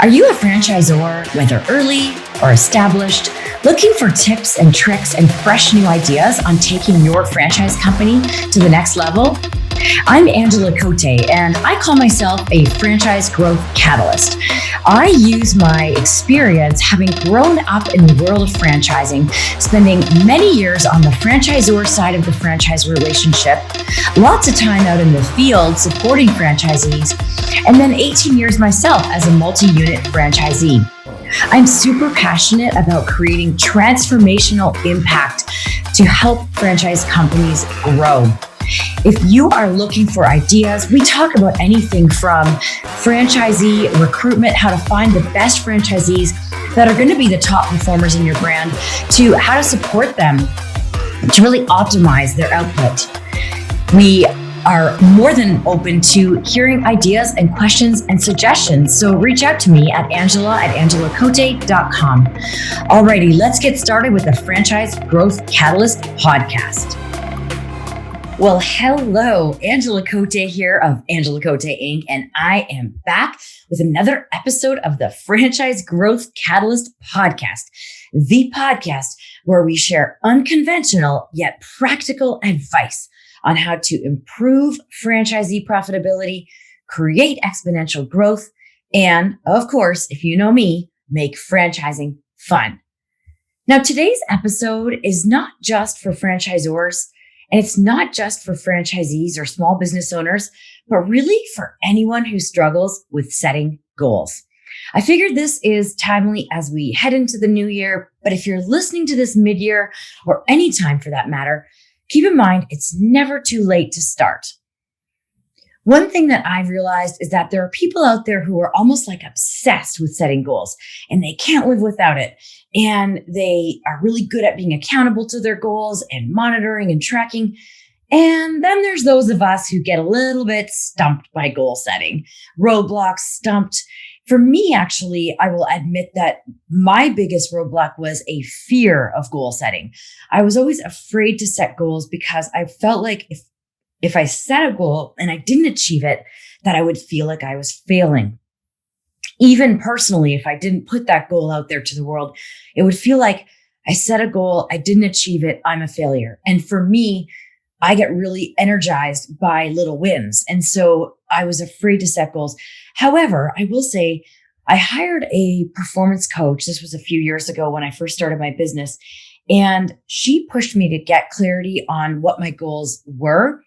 Are you a franchisor, whether early or established, looking for tips and tricks and fresh new ideas on taking your franchise company to the next level? I'm Angela Cote, and I call myself a franchise growth catalyst. I use my experience having grown up in the world of franchising, spending many years on the franchisor side of the franchise relationship, lots of time out in the field supporting franchisees, and then 18 years myself as a multi-unit franchisee. I'm super passionate about creating transformational impact to help franchise companies grow. If you are looking for ideas, we talk about anything from franchisee recruitment, how to find the best franchisees that are going to be the top performers in your brand, to how to support them to really optimize their output. We are more than open to hearing ideas and questions and suggestions. So reach out to me at angela@angelacote.com. Alrighty, let's get started with the Franchise Growth Catalyst podcast. Well, hello, Angela Cote here of Angela Cote Inc. And I am back with another episode of the Franchise Growth Catalyst podcast, the podcast where we share unconventional yet practical advice on how to improve franchisee profitability, create exponential growth, and of course, if you know me, make franchising fun. Now, today's episode is not just for franchisors, and it's not just for franchisees or small business owners, but really for anyone who struggles with setting goals. I figured this is timely as we head into the new year, but if you're listening to this mid-year or any time for that matter, keep in mind it's never too late to start. One thing that I've realized is that there are people out there who are almost like obsessed with setting goals and they can't live without it. And they are really good at being accountable to their goals and monitoring and tracking. And then there's those of us who get a little bit stumped by goal setting, roadblocks, stumped. For me, actually, I will admit that my biggest roadblock was a fear of goal setting. I was always afraid to set goals because I felt like if I set a goal and I didn't achieve it, that I would feel like I was failing. Even personally, if I didn't put that goal out there to the world, it would feel like I set a goal, I didn't achieve it, I'm a failure. And for me, I get really energized by little wins. And so I was afraid to set goals. However, I will say I hired a performance coach. This was a few years ago when I first started my business. And she pushed me to get clarity on what my goals were.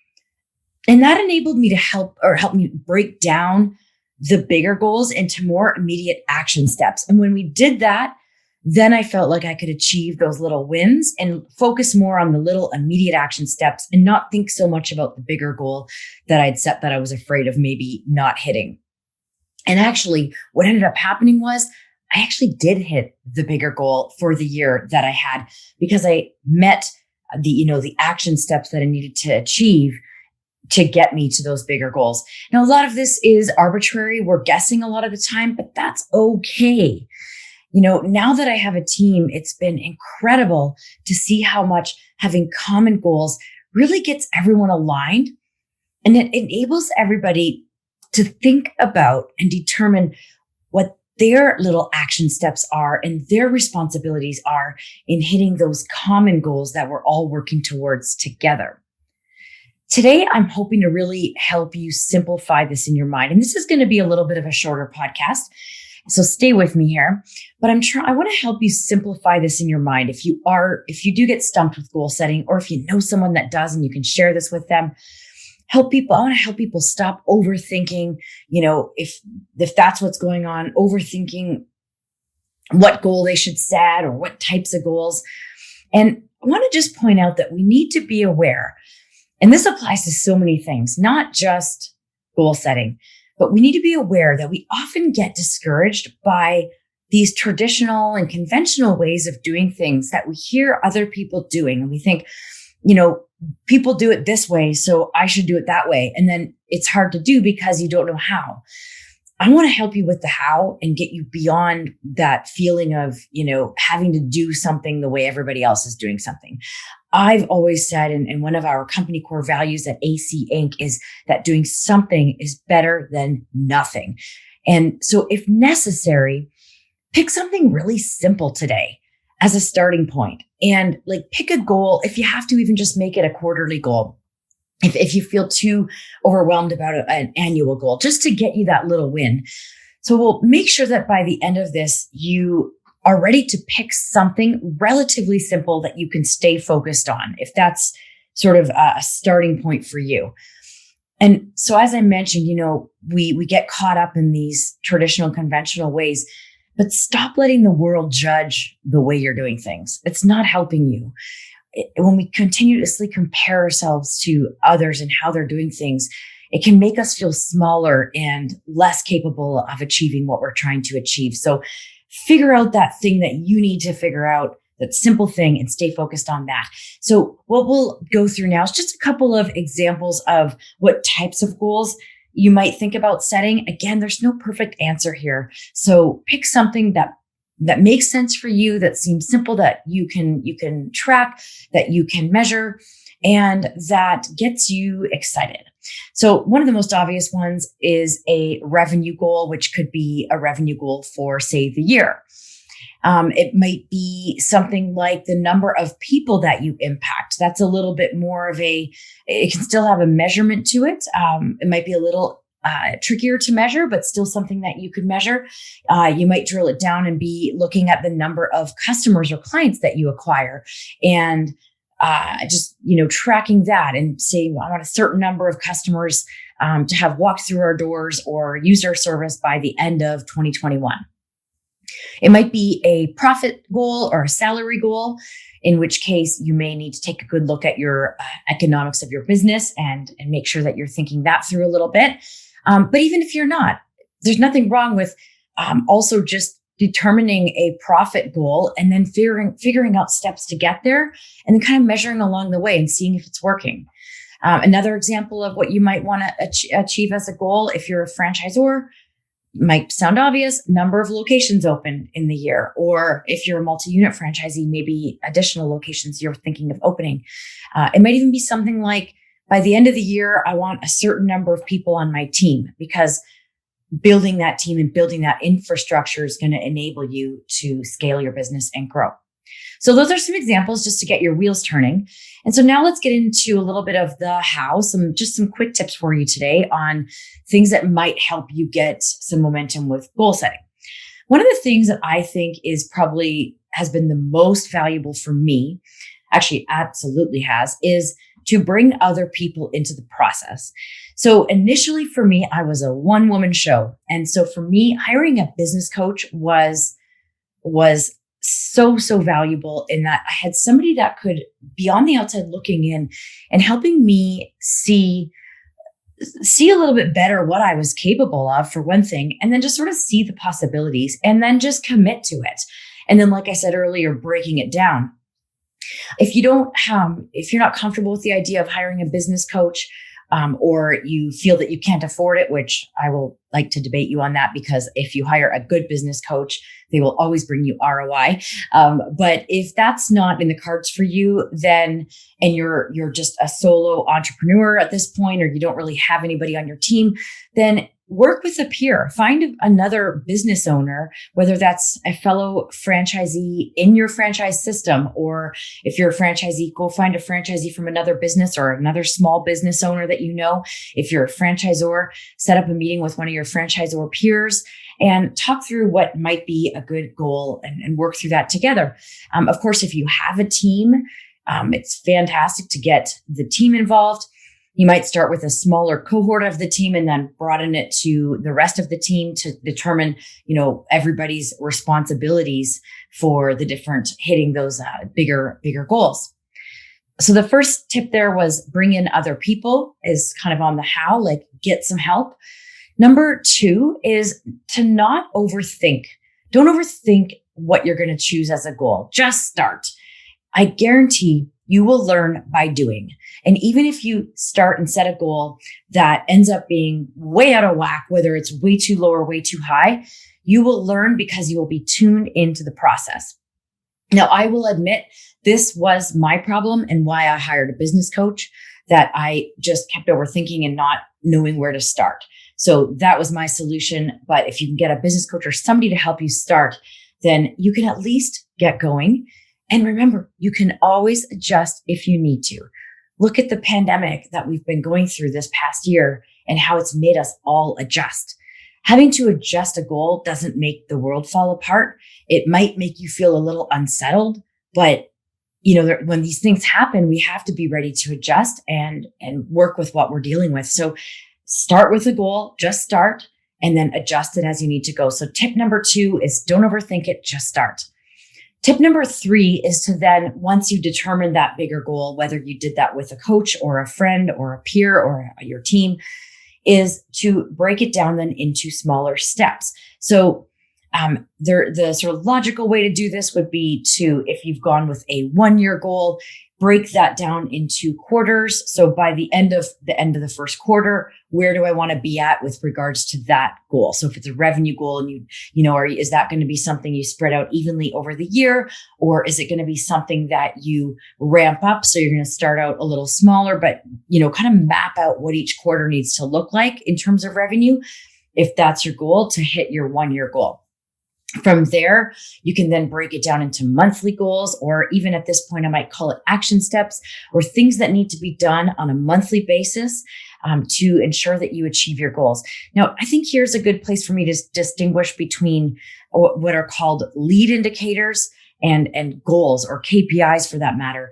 And that enabled me to help me break down the bigger goals into more immediate action steps. And when we did that, then I felt like I could achieve those little wins and focus more on the little immediate action steps and not think so much about the bigger goal that I'd set that I was afraid of maybe not hitting. And actually, what ended up happening was I actually did hit the bigger goal for the year that I had because I met the action steps that I needed to achieve to get me to those bigger goals. Now, a lot of this is arbitrary. We're guessing a lot of the time, but that's okay. Now that I have a team, it's been incredible to see how much having common goals really gets everyone aligned. And it enables everybody to think about and determine what their little action steps are and their responsibilities are in hitting those common goals that we're all working towards together. Today, I'm hoping to really help you simplify this in your mind. And this is going to be a little bit of a shorter podcast, so stay with me here. But I want to help you simplify this in your mind. If you do get stumped with goal setting, or if you know someone that does and you can share this with them, I want to help people stop overthinking, if that's what's going on, overthinking what goal they should set or what types of goals. And I want to just point out that we need to be aware. And this applies to so many things, not just goal setting, but we need to be aware that we often get discouraged by these traditional and conventional ways of doing things that we hear other people doing. And we think, people do it this way, so I should do it that way. And then it's hard to do because you don't know how. I want to help you with the how and get you beyond that feeling of, having to do something the way everybody else is doing something. I've always said, and one of our company core values at AC Inc. is that doing something is better than nothing. And so if necessary, pick something really simple today as a starting point and pick a goal. If you have to, even just make it a quarterly goal. If you feel too overwhelmed about an annual goal, just to get you that little win. So we'll make sure that by the end of this, you are ready to pick something relatively simple that you can stay focused on, if that's sort of a starting point for you. And so, as I mentioned, we get caught up in these traditional, conventional ways, but stop letting the world judge the way you're doing things. It's not helping you. When we continuously compare ourselves to others and how they're doing things, it can make us feel smaller and less capable of achieving what we're trying to achieve. So figure out that thing that you need to figure out, that simple thing, and stay focused on that. So what we'll go through now is just a couple of examples of what types of goals you might think about setting. Again, there's no perfect answer here. So pick something that makes sense for you, that seems simple, that you can track, that you can measure, and that gets you excited. So one of the most obvious ones is a revenue goal, which could be a revenue goal for, say, the year. It might be something like the number of people that you impact. That's a little bit more of it can still have a measurement to it. It might be a little trickier to measure, but still something that you could measure. You might drill it down and be looking at the number of customers or clients that you acquire, and just tracking that and saying, I want a certain number of customers to have walked through our doors or used our service by the end of 2021. It might be a profit goal or a salary goal, in which case you may need to take a good look at your economics of your business and make sure that you're thinking that through a little bit. But even if you're not, there's nothing wrong with also just determining a profit goal and then figuring out steps to get there, and then kind of measuring along the way and seeing if it's working. Another example of what you might want to achieve as a goal, if you're a franchisor, might sound obvious: number of locations open in the year. Or if you're a multi-unit franchisee, maybe additional locations you're thinking of opening. It might even be something like, by the end of the year, I want a certain number of people on my team, because building that team and building that infrastructure is going to enable you to scale your business and grow. So those are some examples just to get your wheels turning. And so now let's get into a little bit of the how, some quick tips for you today on things that might help you get some momentum with goal setting. One of the things that I think has been the most valuable for me, actually absolutely is to bring other people into the process. So initially for me, I was a one-woman show. And so for me, hiring a business coach was so valuable, in that I had somebody that could be on the outside looking in and helping me see a little bit better what I was capable of, for one thing, and then just sort of see the possibilities and then just commit to it. And then, like I said earlier, breaking it down. If you're not comfortable with the idea of hiring a business coach, or you feel that you can't afford it, which I will like to debate you on that, because if you hire a good business coach, they will always bring you ROI. But if that's not in the cards for you, then, and you're just a solo entrepreneur at this point, or you don't really have anybody on your team, then work with a peer. Find another business owner, whether that's a fellow franchisee in your franchise system, or if you're a franchisee, go find a franchisee from another business or another small business owner that you know. If you're a franchisor, set up a meeting with one of your franchisor peers and talk through what might be a good goal and work through that together. Of course, if you have a team, it's fantastic to get the team involved. You might start with a smaller cohort of the team and then broaden it to the rest of the team to determine, everybody's responsibilities for the different hitting those bigger goals. So the first tip there was bring in other people, is kind of on the how, like get some help. Number 2 is to not overthink. Don't overthink what you're going to choose as a goal. Just start. I guarantee you will learn by doing. And even if you start and set a goal that ends up being way out of whack, whether it's way too low or way too high, you will learn because you will be tuned into the process. Now, I will admit this was my problem and why I hired a business coach, that I just kept overthinking and not knowing where to start. So that was my solution. But if you can get a business coach or somebody to help you start, then you can at least get going. And remember, you can always adjust if you need to. Look at the pandemic that we've been going through this past year and how it's made us all adjust. Having to adjust a goal doesn't make the world fall apart. It might make you feel a little unsettled, but when these things happen, we have to be ready to adjust and work with what we're dealing with. So start with a goal, just start, and then adjust it as you need to go. So tip number 2 is don't overthink it, just start. Tip number 3 is to then, once you determine that bigger goal, whether you did that with a coach or a friend or a peer or your team, is to break it down then into smaller steps. So the sort of logical way to do this would be to, if you've gone with a 1-year goal, break that down into quarters. So by the end of the first quarter, where do I want to be at with regards to that goal? So if it's a revenue goal and is that going to be something you spread out evenly over the year, or is it going to be something that you ramp up? So you're going to start out a little smaller, but kind of map out what each quarter needs to look like in terms of revenue, if that's your goal to hit your 1-year goal. From there, you can then break it down into monthly goals, or even at this point, I might call it action steps, or things that need to be done on a monthly basis to ensure that you achieve your goals. Now, I think here's a good place for me to distinguish between what are called lead indicators and goals, or KPIs for that matter.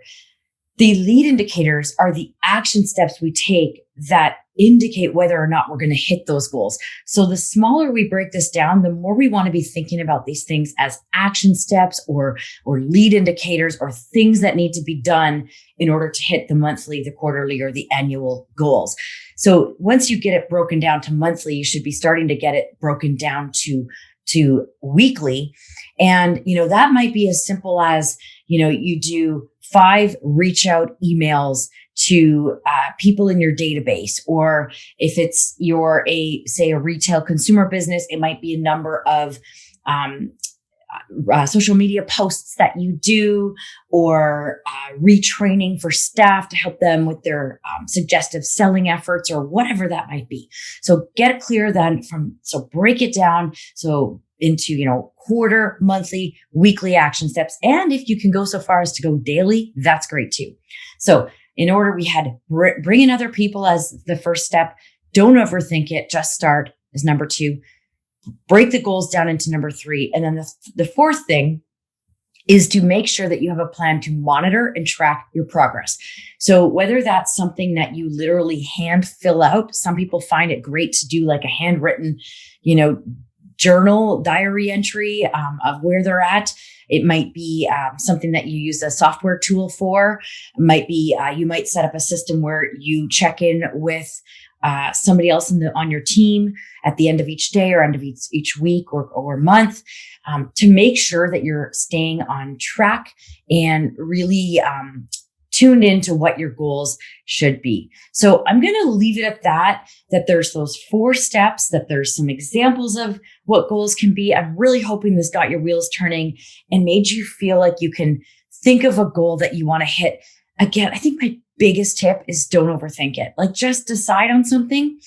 The lead indicators are the action steps we take that indicate whether or not we're going to hit those goals. So the smaller we break this down, the more we want to be thinking about these things as action steps or lead indicators, or things that need to be done in order to hit the monthly, the quarterly, or the annual goals. So once you get it broken down to monthly, you should be starting to get it broken down to weekly. And, that might be as simple as, you do 5 reach out emails to people in your database. Or if it's say a retail consumer business, it might be a number of social media posts that you do, or retraining for staff to help them with their suggestive selling efforts, or whatever that might be. So get it clear then so break it down. So into, quarter, monthly, weekly action steps. And if you can go so far as to go daily, that's great too. So in order, we had bring in other people as the first step. Don't overthink it. Just start as number 2. Break the goals down into number 3. And then the fourth thing is to make sure that you have a plan to monitor and track your progress. So whether that's something that you literally hand fill out, some people find it great to do like a handwritten, journal diary entry of where they're at. It might be something that you use a software tool for. It might be you might set up a system where you check in with somebody else on your team at the end of each day or end of each week or month to make sure that you're staying on track and really tuned into what your goals should be. So I'm going to leave it at that there's those 4 steps, that there's some examples of what goals can be. I'm really hoping this got your wheels turning and made you feel like you can think of a goal that you want to hit. Again, I think my biggest tip is don't overthink it. Like, just decide on something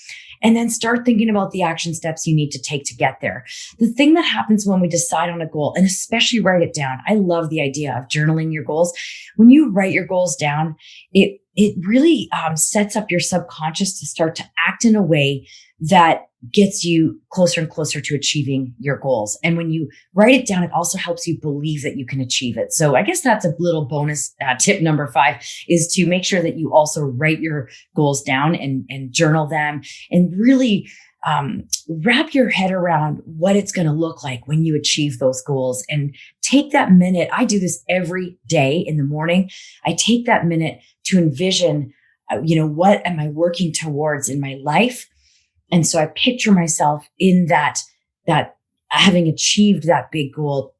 and then start thinking about the action steps you need to take to get there. The thing that happens when we decide on a goal, and especially write it down. I love the idea of journaling your goals. When you write your goals down, it really sets up your subconscious to start to act in a way that gets you closer and closer to achieving your goals. And when you write it down, it also helps you believe that you can achieve it. So I guess that's a little bonus tip number 5, is to make sure that you also write your goals down and journal them, and really wrap your head around what it's going to look like when you achieve those goals. And take that minute. I do this every day in the morning. I take that minute to envision, what am I working towards in my life? And so I picture myself in that having achieved that big goal,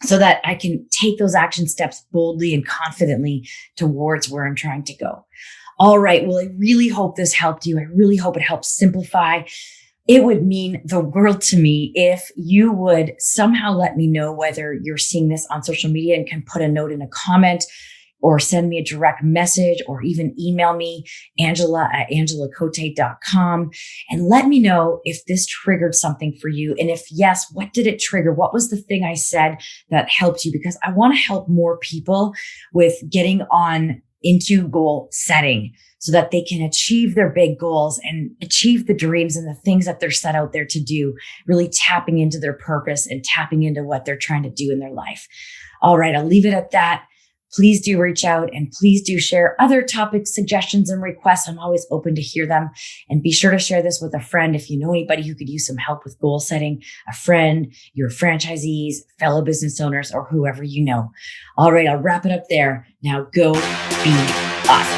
so that I can take those action steps boldly and confidently towards where I'm trying to go. All right. Well, I really hope this helped you. I really hope it helps simplify. It would mean the world to me if you would somehow let me know whether you're seeing this on social media and can put a note in a comment or send me a direct message or even email me, angela@angelacote.com, and let me know if this triggered something for you. And if yes, what did it trigger? What was the thing I said that helped you? Because I want to help more people with getting on into goal setting so that they can achieve their big goals and achieve the dreams and the things that they're set out there to do, really tapping into their purpose and tapping into what they're trying to do in their life. All right, I'll leave it at that. Please do reach out and please do share other topics, suggestions, and requests. I'm always open to hear them. And be sure to share this with a friend if you know anybody who could use some help with goal setting, a friend, your franchisees, fellow business owners, or whoever you know. All right, I'll wrap it up there. Now go be awesome.